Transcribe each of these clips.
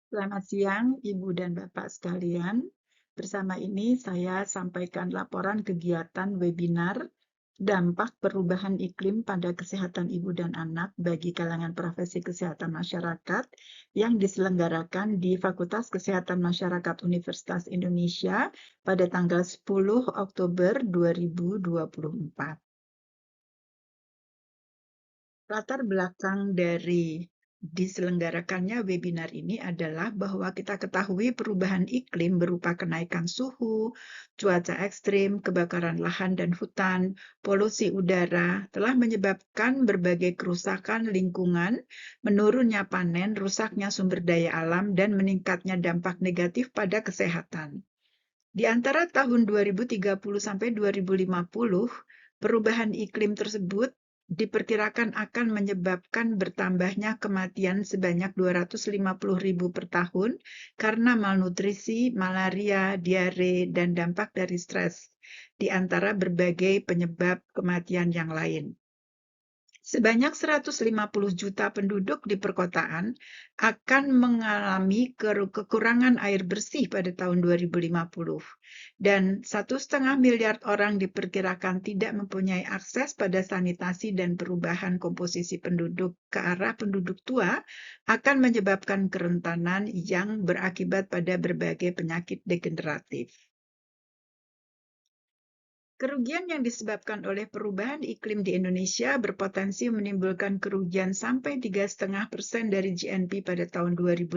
Selamat siang, Ibu dan Bapak sekalian. Bersama ini saya sampaikan laporan kegiatan webinar dampak perubahan iklim pada kesehatan ibu dan anak bagi kalangan profesi kesehatan masyarakat yang diselenggarakan di Fakultas Kesehatan Masyarakat Universitas Indonesia pada tanggal 10 Oktober 2024. Latar belakang dari diselenggarakannya webinar ini adalah bahwa kita ketahui perubahan iklim berupa kenaikan suhu, cuaca ekstrim, kebakaran lahan dan hutan, polusi udara telah menyebabkan berbagai kerusakan lingkungan, menurunnya panen, rusaknya sumber daya alam, dan meningkatnya dampak negatif pada kesehatan. Di antara tahun 2030 sampai 2050, perubahan iklim tersebut diperkirakan akan menyebabkan bertambahnya kematian sebanyak 250.000 per tahun karena malnutrisi, malaria, diare, dan dampak dari stres, di antara berbagai penyebab kematian yang lain. Sebanyak 150 juta penduduk di perkotaan akan mengalami kekurangan air bersih pada tahun 2050. Dan 1,5 miliar orang diperkirakan tidak mempunyai akses pada sanitasi dan perubahan komposisi penduduk ke arah penduduk tua akan menyebabkan kerentanan yang berakibat pada berbagai penyakit degeneratif. Kerugian yang disebabkan oleh perubahan iklim di Indonesia berpotensi menimbulkan kerugian sampai 3,5% dari GNP pada tahun 2050,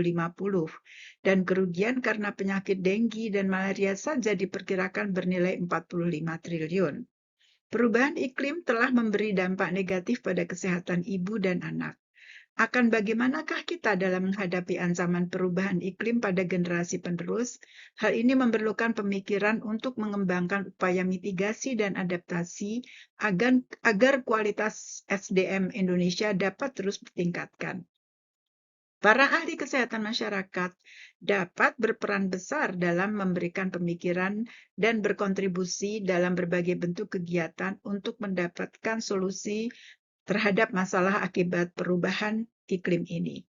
dan kerugian karena penyakit denggi dan malaria saja diperkirakan bernilai 45 triliun. Perubahan iklim telah memberi dampak negatif pada kesehatan ibu dan anak. Akan bagaimanakah kita dalam menghadapi ancaman perubahan iklim pada generasi penerus? Hal ini memerlukan pemikiran untuk mengembangkan upaya mitigasi dan adaptasi agar kualitas SDM Indonesia dapat terus ditingkatkan. Para ahli kesehatan masyarakat dapat berperan besar dalam memberikan pemikiran dan berkontribusi dalam berbagai bentuk kegiatan untuk mendapatkan solusi terhadap masalah akibat perubahan iklim ini.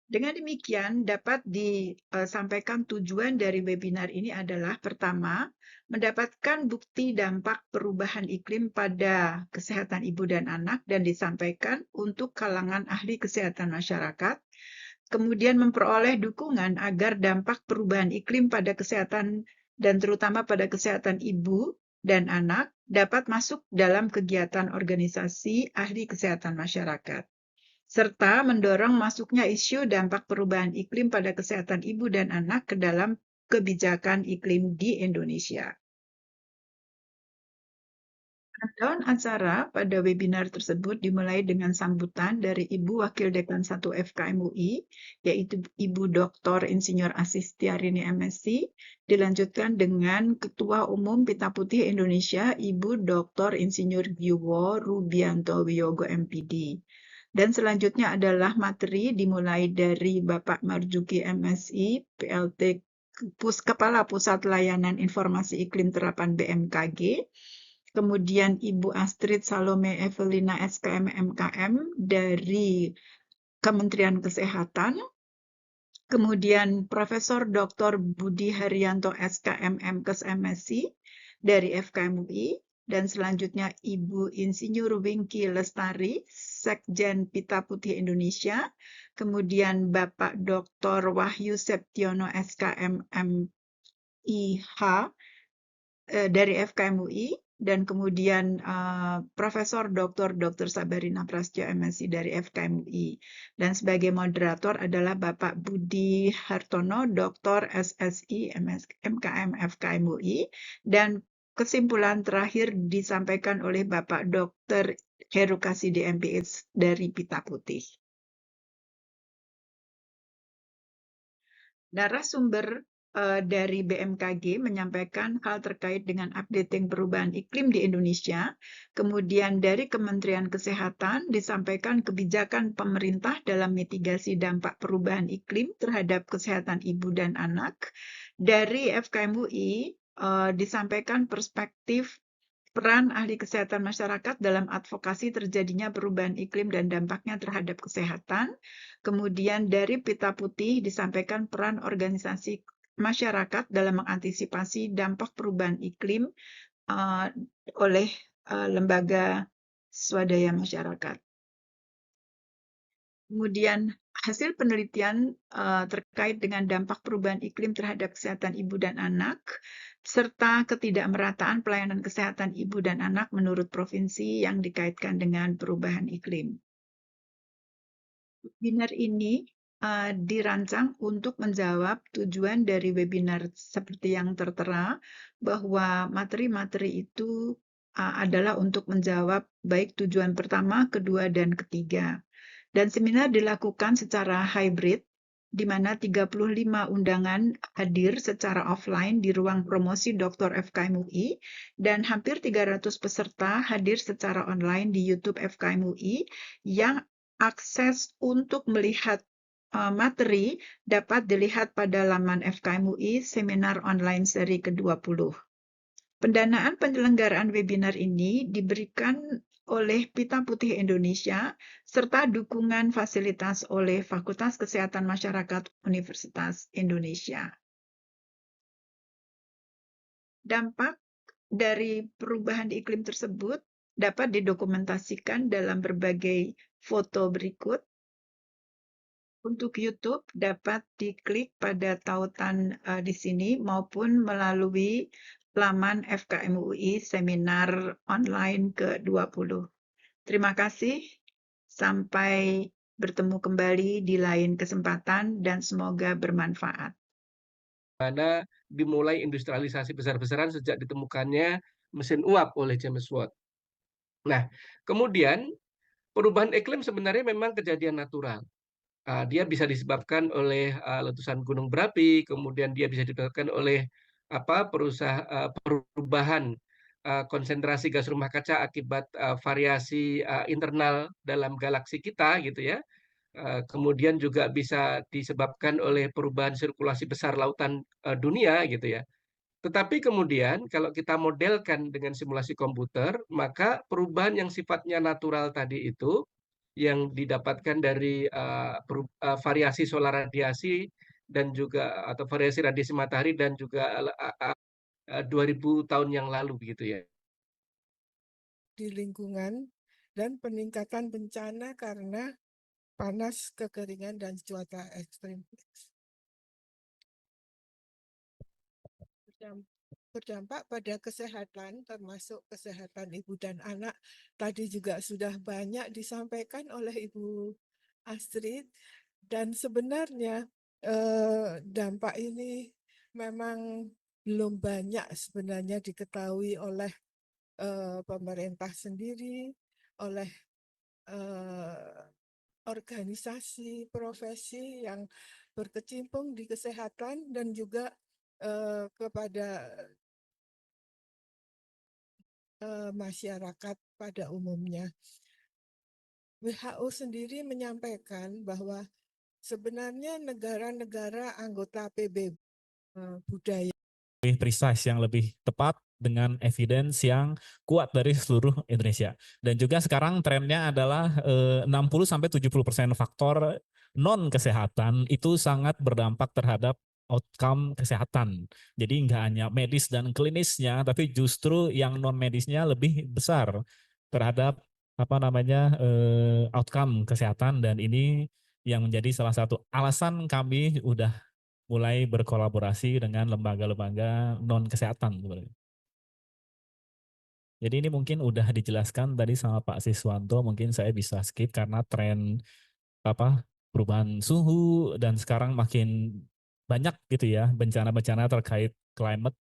Dengan demikian, dapat disampaikan tujuan dari webinar ini adalah pertama, mendapatkan bukti dampak perubahan iklim pada kesehatan ibu dan anak dan disampaikan untuk kalangan ahli kesehatan masyarakat. Kemudian memperoleh dukungan agar dampak perubahan iklim pada kesehatan dan terutama pada kesehatan ibu dan anak dapat masuk dalam kegiatan organisasi ahli kesehatan masyarakat, serta mendorong masuknya isu dampak perubahan iklim pada kesehatan ibu dan anak ke dalam kebijakan iklim di Indonesia. Rundown acara pada webinar tersebut dimulai dengan sambutan dari Ibu Wakil Dekan 1 FKM UI, yaitu Ibu Dr. Insinyur Asistiarini MSc, dilanjutkan dengan Ketua Umum Pita Putih Indonesia, Ibu Dr. Insinyur Gyuwo Rubianto Wiyogo MPD. Dan selanjutnya adalah materi dimulai dari Bapak Marjuki MSI, PLT Kepala Pusat Layanan Informasi Iklim Terapan BMKG, kemudian Ibu Astrid Salome Evelina SKM MKM dari Kementerian Kesehatan, kemudian Profesor Dr. Budi Haryanto SKM MKes MSI dari FKM UI, dan selanjutnya Ibu Insinyur Wingky Lestari, Sekjen Pita Putih Indonesia, kemudian Bapak Dr. Wahyu Septiono SKM MIH dari FKM UI, dan kemudian Profesor Dr. Sabarina Prastyo MSc dari FKM UI. Dan sebagai moderator adalah Bapak Budi Hartono, Dr. SSI MKM FKM UI, dan kesimpulan terakhir disampaikan oleh Bapak Dr. Heru Kasidi MPH dari Pita Putih. Narasumber dari BMKG menyampaikan hal terkait dengan updating perubahan iklim di Indonesia. Kemudian dari Kementerian Kesehatan disampaikan kebijakan pemerintah dalam mitigasi dampak perubahan iklim terhadap kesehatan ibu dan anak. Dari FKM UI disampaikan perspektif peran ahli kesehatan masyarakat dalam advokasi terjadinya perubahan iklim dan dampaknya terhadap kesehatan. Kemudian dari Pita Putih disampaikan peran organisasi masyarakat dalam mengantisipasi dampak perubahan iklim oleh lembaga swadaya masyarakat. Kemudian hasil penelitian terkait dengan dampak perubahan iklim terhadap kesehatan ibu dan anak, serta ketidakmerataan pelayanan kesehatan ibu dan anak menurut provinsi yang dikaitkan dengan perubahan iklim. Webinar ini dirancang untuk menjawab tujuan dari webinar seperti yang tertera, bahwa materi-materi itu adalah untuk menjawab baik tujuan pertama, kedua, dan ketiga. Dan seminar dilakukan secara hybrid, di mana 35 undangan hadir secara offline di ruang promosi Dr. FKM UI, dan hampir 300 peserta hadir secara online di YouTube FKM UI, yang akses untuk melihat materi dapat dilihat pada laman FKM UI Seminar Online Seri ke-20. Pendanaan penyelenggaraan webinar ini diberikan oleh Pita Putih Indonesia, serta dukungan fasilitas oleh Fakultas Kesehatan Masyarakat Universitas Indonesia. Dampak dari perubahan iklim tersebut dapat didokumentasikan dalam berbagai foto berikut. Untuk YouTube dapat diklik pada tautan di sini maupun melalui laman FKM UI Seminar Online ke-20. Terima kasih. Sampai bertemu kembali di lain kesempatan dan semoga bermanfaat. Mana dimulai industrialisasi besar-besaran sejak ditemukannya mesin uap oleh James Watt. Nah, kemudian perubahan iklim sebenarnya memang kejadian natural. Dia bisa disebabkan oleh letusan gunung berapi, kemudian dia bisa disebabkan oleh perubahan konsentrasi gas rumah kaca akibat variasi internal dalam galaksi kita, gitu ya. Kemudian juga bisa disebabkan oleh perubahan sirkulasi besar lautan dunia, gitu ya. Tetapi kemudian kalau kita modelkan dengan simulasi komputer, maka perubahan yang sifatnya natural tadi itu yang didapatkan dari variasi solar radiasi dan juga atau variasi radiasi matahari dan juga 2000 tahun yang lalu begitu ya. Di lingkungan dan peningkatan bencana karena panas, kekeringan, dan cuaca ekstrim. Berdampak pada kesehatan, termasuk kesehatan ibu dan anak. Tadi juga sudah banyak disampaikan oleh Ibu Astrid, dan sebenarnya dampak ini memang belum banyak sebenarnya diketahui oleh pemerintah sendiri, oleh organisasi profesi yang berkecimpung di kesehatan, dan juga kepada masyarakat pada umumnya. WHO sendiri menyampaikan bahwa sebenarnya negara-negara anggota PBB budaya lebih precise, yang lebih tepat dengan evidence yang kuat dari seluruh Indonesia. Dan juga sekarang trennya adalah 60-70% faktor non kesehatan itu sangat berdampak terhadap outcome kesehatan. Jadi nggak hanya medis dan klinisnya, tapi justru yang non medisnya lebih besar terhadap outcome kesehatan. Dan ini yang menjadi salah satu alasan kami udah mulai berkolaborasi dengan lembaga-lembaga non kesehatan. Jadi ini mungkin udah dijelaskan tadi sama Pak Siswanto, mungkin saya bisa skip karena tren perubahan suhu dan sekarang makin banyak gitu ya bencana-bencana terkait climate.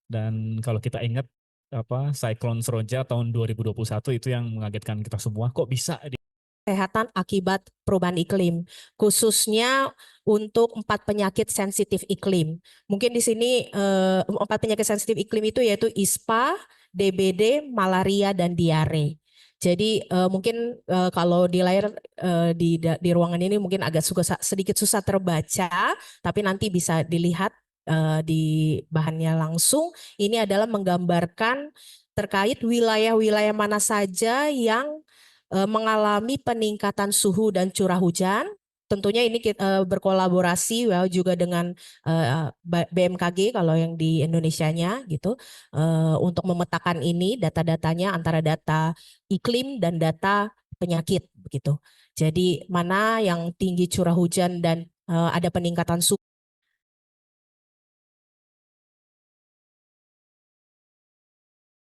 Dan kalau kita ingat Cyclone Seroja tahun 2021 itu yang mengagetkan kita semua, kok bisa kesehatan akibat perubahan iklim, khususnya untuk 4 penyakit sensitif iklim. Mungkin di sini 4 penyakit sensitif iklim itu yaitu ISPA, DBD, malaria, dan diare. Jadi mungkin kalau di layar di ruangan ini mungkin agak sedikit susah terbaca, tapi nanti bisa dilihat di bahannya langsung. Ini adalah menggambarkan terkait wilayah-wilayah mana saja yang mengalami peningkatan suhu dan curah hujan. Tentunya ini kita berkolaborasi juga dengan BMKG kalau yang di Indonesianya gitu, untuk memetakan ini data-datanya antara data iklim dan data penyakit begitu. Jadi mana yang tinggi curah hujan dan ada peningkatan suhu